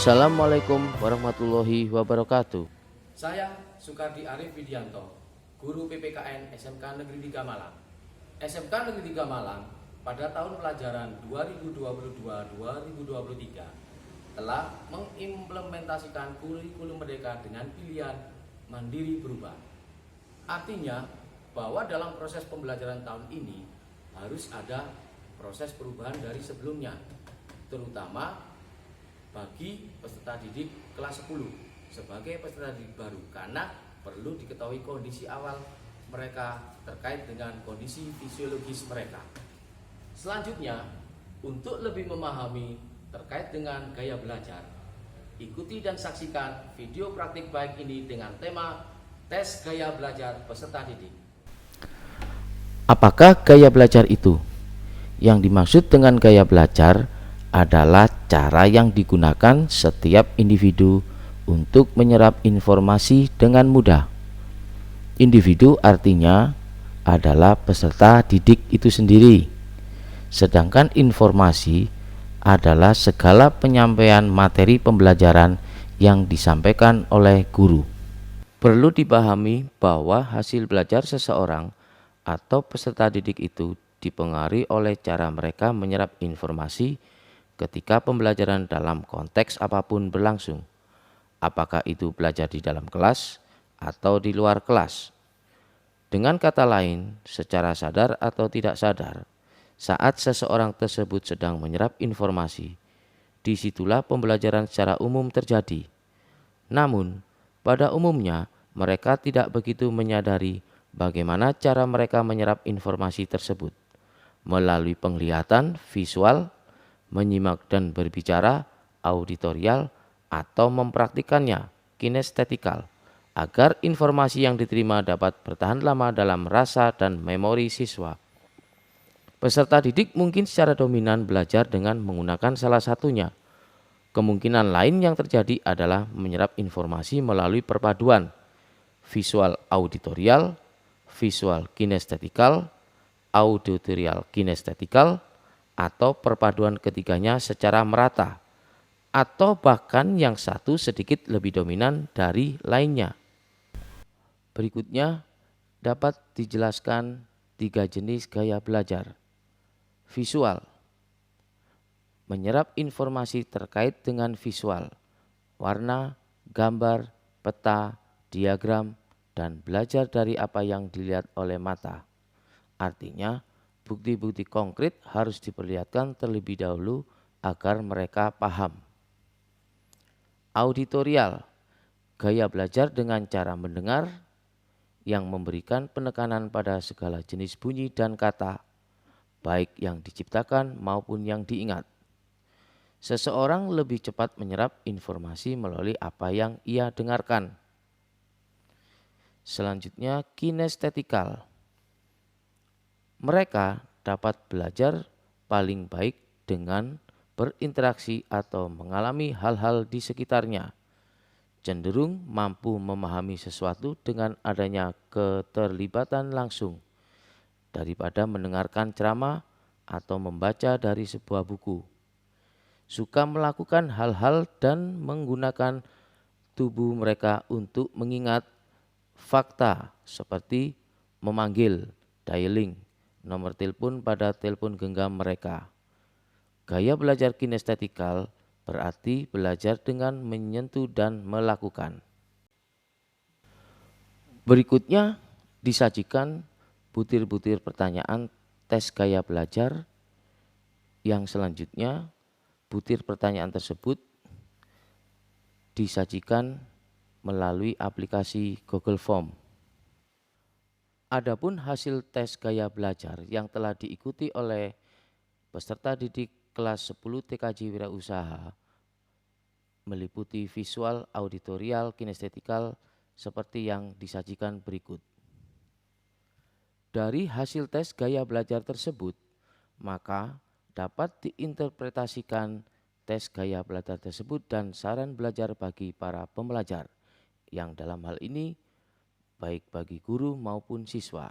Assalamualaikum warahmatullahi wabarakatuh. Saya Sukardi Arif Widianto, Guru PPKN SMK Negeri 3 Malang. SMK Negeri 3 Malang pada tahun pelajaran 2022-2023 telah mengimplementasikan kurikulum merdeka dengan pilihan mandiri berubah. Artinya bahwa dalam proses pembelajaran tahun ini harus ada proses perubahan dari sebelumnya, terutama bagi peserta didik kelas 10 sebagai peserta didik baru, karena perlu diketahui kondisi awal mereka terkait dengan kondisi fisiologis mereka. Selanjutnya, untuk lebih memahami terkait dengan gaya belajar, ikuti dan saksikan video praktik baik ini dengan tema tes gaya belajar peserta didik. Apakah gaya belajar itu? Yang dimaksud dengan gaya belajar adalah cara yang digunakan setiap individu untuk menyerap informasi dengan mudah. Individu artinya adalah peserta didik itu sendiri, sedangkan informasi adalah segala penyampaian materi pembelajaran yang disampaikan oleh guru. Perlu dipahami bahwa hasil belajar seseorang atau peserta didik itu dipengaruhi oleh cara mereka menyerap informasi ketika pembelajaran dalam konteks apapun berlangsung, apakah itu belajar di dalam kelas atau di luar kelas. Dengan kata lain, secara sadar atau tidak sadar, saat seseorang tersebut sedang menyerap informasi, disitulah pembelajaran secara umum terjadi. Namun, pada umumnya mereka tidak begitu menyadari bagaimana cara mereka menyerap informasi tersebut, melalui penglihatan, visual, menyimak dan berbicara, auditorial, atau mempraktikannya, kinestetikal, agar informasi yang diterima dapat bertahan lama dalam rasa dan memori siswa. Peserta didik mungkin secara dominan belajar dengan menggunakan salah satunya. Kemungkinan lain yang terjadi adalah menyerap informasi melalui perpaduan visual auditorial, visual kinestetikal, auditorial kinestetikal, atau perpaduan ketiganya secara merata, atau bahkan yang satu sedikit lebih dominan dari lainnya. Berikutnya dapat dijelaskan 3 jenis gaya belajar. Visual, menyerap informasi terkait dengan visual, warna, gambar, peta, diagram, dan belajar dari apa yang dilihat oleh mata. Artinya, bukti-bukti konkret harus diperlihatkan terlebih dahulu agar mereka paham. Auditorial, gaya belajar dengan cara mendengar yang memberikan penekanan pada segala jenis bunyi dan kata, baik yang diciptakan maupun yang diingat. Seseorang lebih cepat menyerap informasi melalui apa yang ia dengarkan. Selanjutnya, kinestetikal. Mereka dapat belajar paling baik dengan berinteraksi atau mengalami hal-hal di sekitarnya, cenderung mampu memahami sesuatu dengan adanya keterlibatan langsung daripada mendengarkan ceramah atau membaca dari sebuah buku. Suka melakukan hal-hal dan menggunakan tubuh mereka untuk mengingat fakta seperti memanggil, dialing, nomor telepon pada telepon genggam mereka. Gaya belajar kinestetikal berarti belajar dengan menyentuh dan melakukan. Berikutnya disajikan butir-butir pertanyaan tes gaya belajar. Yang selanjutnya, butir pertanyaan tersebut disajikan melalui aplikasi Google Form. Adapun hasil tes gaya belajar yang telah diikuti oleh peserta didik kelas 10 TKJ Wirausaha meliputi visual, auditorial, kinestetikal seperti yang disajikan berikut. Dari hasil tes gaya belajar tersebut, maka dapat diinterpretasikan tes gaya belajar tersebut dan saran belajar bagi para pembelajar, yang dalam hal ini baik bagi guru maupun siswa.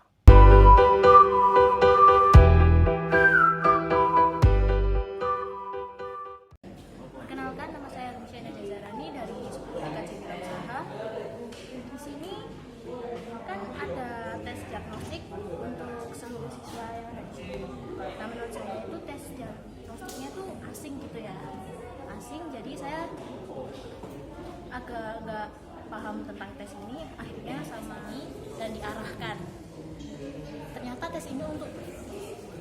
Perkenalkan, nama saya Rusyana Deza kan ada tes diagnostik untuk seluruh siswa yang ada di sini. Nah, menurut saya itu tes diagnostiknya tuh asing gitu ya, asing. Jadi saya agak nggak paham tentang tes ini. Akhirnya sama dan diarahkan. Ternyata tes ini untuk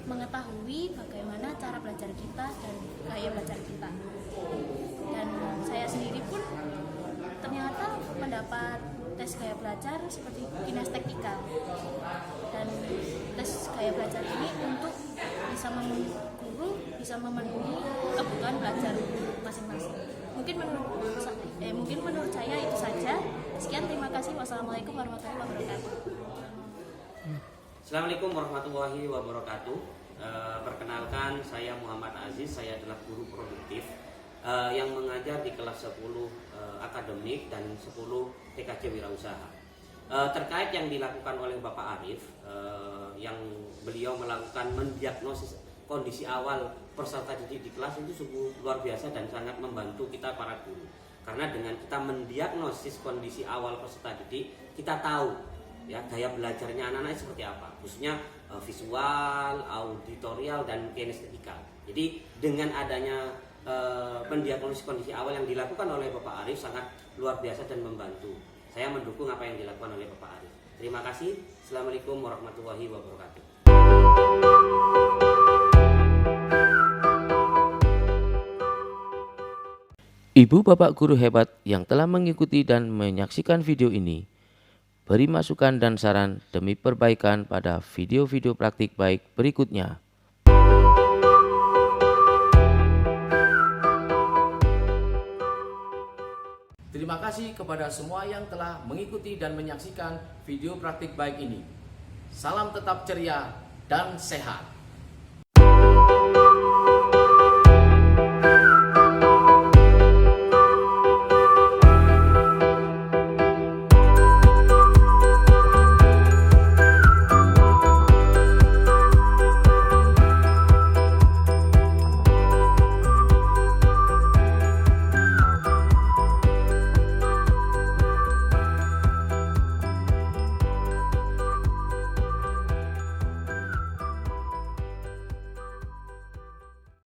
mengetahui bagaimana cara belajar kita dan gaya belajar kita. Dan saya sendiri pun ternyata mendapat tes gaya belajar seperti kinestektika. Dan tes gaya belajar ini untuk bisa memenuhi kebutuhan belajar masing-masing. Mungkin menurut saya itu saja. Sekian, terima kasih. Wassalamualaikum warahmatullahi wabarakatuh. Assalamualaikum warahmatullahi wabarakatuh. Perkenalkan, saya Muhammad Aziz. Saya adalah guru produktif yang mengajar di kelas 10 akademik dan 10 TKJ Wirausaha. Terkait yang dilakukan oleh Bapak Arif, yang beliau melakukan mendiagnosis kondisi awal peserta didik di kelas, itu sungguh luar biasa dan sangat membantu kita para guru. Karena dengan kita mendiagnosis kondisi awal peserta didik, kita tahu ya gaya belajarnya anak-anak seperti apa, khususnya visual, auditorial, dan kinestetika. Jadi dengan adanya pendiagnosis kondisi awal yang dilakukan oleh Bapak Arif sangat luar biasa dan membantu. Saya mendukung apa yang dilakukan oleh Bapak Arif. Terima kasih. Assalamualaikum warahmatullahi wabarakatuh. Ibu bapak guru hebat yang telah mengikuti dan menyaksikan video ini, beri masukan dan saran demi perbaikan pada video-video praktik baik berikutnya. Terima kasih kepada semua yang telah mengikuti dan menyaksikan video praktik baik ini. Salam tetap ceria dan sehat.